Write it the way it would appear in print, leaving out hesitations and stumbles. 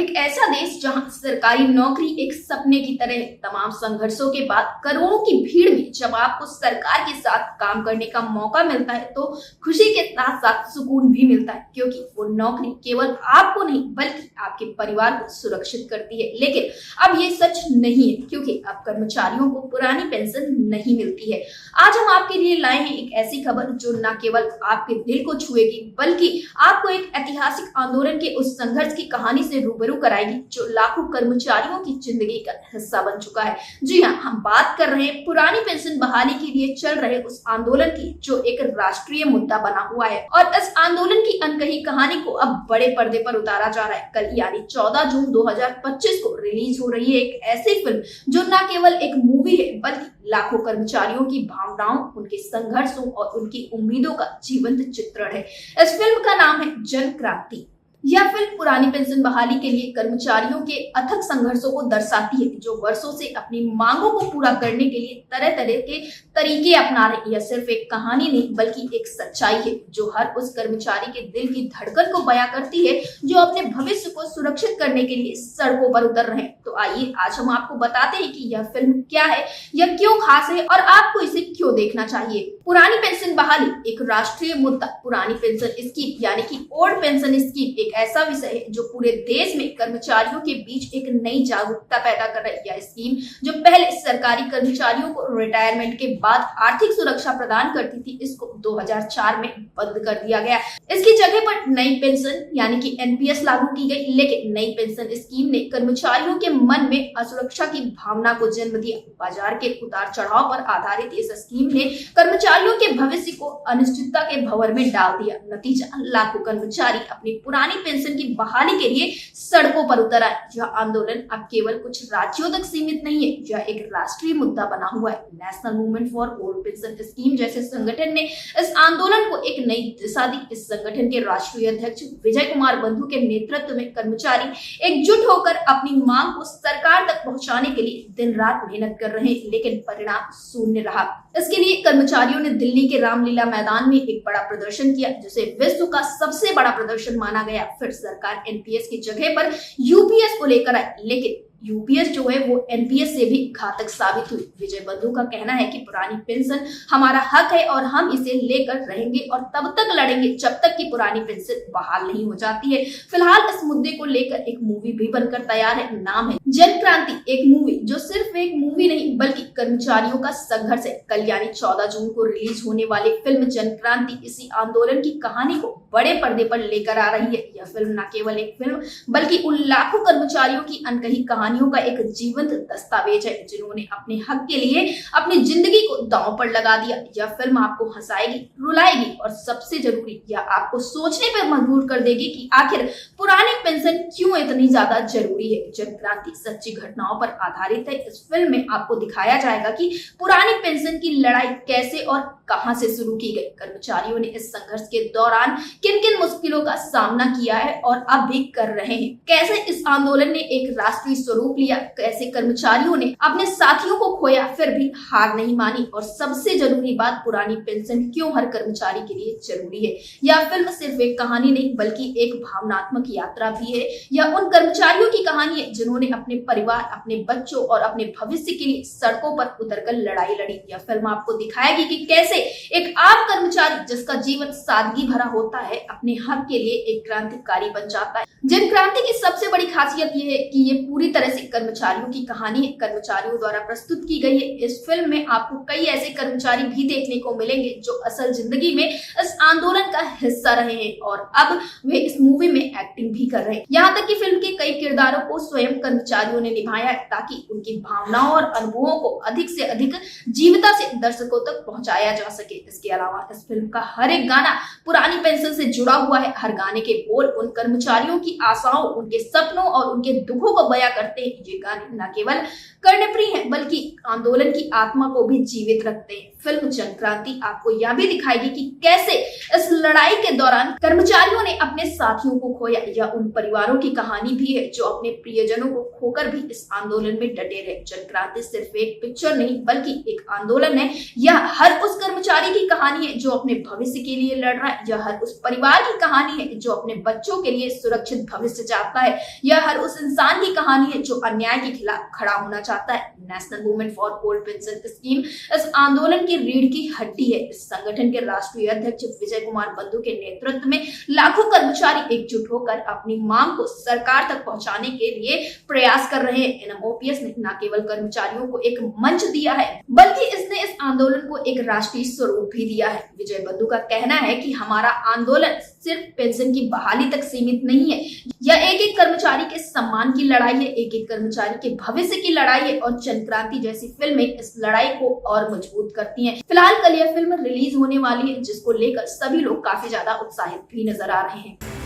एक ऐसा देश जहां सरकारी नौकरी एक सपने की तरह है। तमाम संघर्षों के बाद करोड़ों की भीड़ में जब आपको सरकार के साथ काम करने का मौका मिलता है तो खुशी के साथ साथ सुकून भी मिलता है, क्योंकि वो नौकरी केवल आपको नहीं बल्कि आपके परिवार को सुरक्षित करती है। लेकिन अब ये सच नहीं है, क्योंकि अब कर्मचारियों को पुरानी पेंशन नहीं मिलती है। आज हम आपके लिए लाए हैं एक ऐसी खबर जो न केवल आपके दिल को छुएगी बल्कि आपको एक ऐतिहासिक आंदोलन के उस संघर्ष की कहानी से रूबरू कराएगी जो लाखों कर्मचारियों की जिंदगी का हिस्सा बन चुका है। जी हाँ, हम बात कर रहे हैं पुरानी पेंशन बहाली के लिए चल रहे उस आंदोलन की जो एक राष्ट्रीय मुद्दा बना हुआ है। और इस आंदोलन की अनकही कहानी को अब बड़े पर्दे पर उतारा जा रहा है। कल यानी 14 जून 2025 को रिलीज हो रही है एक ऐसी फिल्म जो न केवल एक मूवी है बल्कि लाखों कर्मचारियों की भावनाओं, उनके संघर्षों और उनकी उम्मीदों का जीवंत चित्रण है। इस फिल्म का नाम है जन क्रांति। यह फिल्म पुरानी पेंशन बहाली के लिए कर्मचारियों के अथक संघर्षों को दर्शाती है, जो वर्षों से अपनी मांगों को पूरा करने के लिए तरह तरह के तरीके अपना रहे हैं। यह सिर्फ एक कहानी नहीं बल्कि एक सच्चाई है जो हर उस कर्मचारी के दिल की धड़कन को बयां करती है जो अपने भविष्य को सुरक्षित करने के लिए सड़कों पर उतर रहे हैं। तो आइए आज हम आपको बताते हैं कि यह फिल्म क्या है, यह क्यों खास है और आपको इसे क्यों देखना चाहिए। पुरानी पेंशन बहाली एक राष्ट्रीय मुद्दा। पुरानी पेंशन स्कीम यानी कि ओल्ड पेंशन स्कीम एक ऐसा विषय है जो पूरे देश में कर्मचारियों के बीच एक नई जागरूकता पैदा कर रही है। यह स्कीम जो पहले सरकारी कर्मचारियों को रिटायरमेंट के बाद आर्थिक सुरक्षा प्रदान करती थी, इसको 2004 में बंद कर दिया गया। इसकी जगह पर नई पेंशन यानी कि एनपीएस लागू की गई। लेकिन नई पेंशन स्कीम ने कर्मचारियों के मन में असुरक्षा की भावना को जन्म दिया। बाजार के उतार चढ़ाव पर आधारित इस स्कीम ने कर्मचारियों के भविष्य को अनिश्चितता के भंवर में डाल दिया। नतीजा, लाखों कर्मचारी अपनी पुरानी पेंशन की बहाली के लिए सड़कों पर उतर आए। यह आंदोलन अब केवल कुछ राज्यों तक सीमित नहीं है, यह एक राष्ट्रीय मुद्दा बना हुआ है। National movement for old pension scheme जैसे संगठन ने इस आंदोलन को एक नई दिशा दी। इस संगठन के राष्ट्रीय अध्यक्ष विजय कुमार बंधु के नेतृत्व में कर्मचारी एकजुट होकर अपनी मांग को सरकार तक पहुंचाने के लिए दिन रात मेहनत कर रहे हैं, लेकिन परिणाम शून्य रहा। इसके लिए कर्मचारियों ने दिल्ली के रामलीला मैदान में एक बड़ा प्रदर्शन किया, जिसे विश्व का सबसे बड़ा प्रदर्शन माना गया। फिर सरकार एनपीएस की जगह पर यूपीएस को लेकर आई, लेकिन यूपीएस जो है वो एनपीएस से भी घातक साबित हुई। विजय बंधु का कहना है कि पुरानी पेंशन हमारा हक है और हम इसे लेकर रहेंगे और तब तक लड़ेंगे जब तक कि पुरानी पेंशन बहाल नहीं हो जाती है। फिलहाल इस मुद्दे को लेकर एक मूवी भी बनकर तैयार है, नाम है जन क्रांति। एक मूवी जो सिर्फ एक मूवी नहीं बल्कि कर्मचारियों का संघर्ष है। कल यानी 14 जून को रिलीज होने वाली फिल्म जन क्रांति इसी आंदोलन की कहानी को बड़े पर्दे पर लेकर आ रही है। यह फिल्म न केवल एक फिल्म बल्कि उन लाखों कर्मचारियों की अनकही कहानियों का एक जीवंत दस्तावेज है जिन्होंने अपने हक के लिए अपनी जिंदगी को दांव पर लगा दिया। यह फिल्म आपको हंसाएगी, रुलाएगी और सबसे जरूरी यह आपको सोचने पर मजबूर कर देगी कि आखिर पुरानी पेंशन क्यों इतनी ज्यादा जरूरी है। जन क्रांति सच्ची घटनाओं पर आधारित है। इस फिल्म में आपको दिखाया जाएगा कि पुरानी पेंशन की लड़ाई कैसे और कहां से शुरू की गई, कर्मचारियों ने इस संघर्ष के दौरान किन किन मुश्किलों का सामना किया है और अब भी कर रहे हैं, कैसे इस आंदोलन ने एक राष्ट्रीय स्वरूप लिया, कैसे कर्मचारियों ने अपने साथियों को खोया फिर भी हार नहीं मानी, और सबसे जरूरी बात, पुरानी पेंशन क्यों हर कर्मचारी के लिए जरूरी है। यह फिल्म सिर्फ एक कहानी नहीं बल्कि एक भावनात्मक यात्रा भी है। यह उन कर्मचारियों की कहानी है जिन्होंने अपने परिवार, अपने बच्चों और अपने भविष्य के लिए सड़कों पर उतरकर लड़ाई लड़ी। यह फिल्म आपको दिखाएगी कि कैसे एक आम कर्मचारी जिसका जीवन सादगी भरा होता है अपने हक के लिए एक क्रांतिकारी बन जाता है। जन क्रांति की सबसे बड़ी खासियत यह है कि ये पूरी तरह से कर्मचारियों की कहानी है, कर्मचारियों द्वारा प्रस्तुत की गई है। इस फिल्म में आपको कई ऐसे कर्मचारी भी देखने को मिलेंगे जो असल जिंदगी में इस आंदोलन का हिस्सा रहे हैं और अब वे इस मूवी में एक्टिंग भी कर रहे हैं। यहाँ तक कि फिल्म के कई किरदारों को स्वयं कर्मचारियों ने निभाया ताकि उनकी भावनाओं और अनुभवों को अधिक से अधिक जीवंतता से दर्शकों तक पहुंचाया जा सके। इसके अलावा इस फिल्म का हर एक गाना पुरानी पेंशन से जुड़ा हुआ है। हर गाने के बोल उन कर्मचारियों की आशाओं, उनके सपनों और उनके दुखों को बयां करते हैं। ये गाने न केवल कर्णप्रिय हैं बल्कि आंदोलन की आत्मा को भी जीवित रखते हैं। फिल्म जनक्रांति आपको यह भी दिखाएगी कि कैसे इस लड़ाई के दौरान कर्मचारियों ने अपने साथियों को खोया। यह उन परिवारों की कहानी भी है जो अपने प्रियजनों को खोकर भी इस आंदोलन में डटे रहे। जनक्रांति सिर्फ एक पिक्चर नहीं बल्कि एक आंदोलन है। यह हर उस कर्मचारी की कहानी है जो अपने भविष्य के लिए लड़ रहा है। यह हर उस परिवार की कहानी है जो अपने बच्चों के लिए सुरक्षित भविष्य चाहता है। यह हर उस इंसान की कहानी है जो अन्याय के खिलाफ खड़ा होना चाहता है। National women for old pension scheme इस आंदोलन की रीढ़ की हड्डी है। इस संगठन के राष्ट्रीय अध्यक्ष विजय कुमार बंधु के नेतृत्व में लाखों कर्मचारी एकजुट होकर अपनी मांग को सरकार तक पहुंचाने के लिए प्रयास कर रहे हैं। एनएमओपीएस ने न केवल कर्मचारियों को एक मंच दिया है बल्कि इसने इस आंदोलन को एक राष्ट्रीय स्वरूप भी दिया है। विजय बंधु का कहना है कि हमारा आंदोलन सिर्फ पेंशन की बहाली तक सीमित नहीं है, यह एक एक कर्मचारी के सम्मान की लड़ाई है, एक एक कर्मचारी के भविष्य की लड़ाई है और जनक्रांति जैसी फिल्में इस लड़ाई को और मजबूत करती हैं। फिलहाल कल यह फिल्म रिलीज होने वाली है जिसको लेकर सभी लोग काफी ज्यादा उत्साहित भी नजर आ रहे हैं।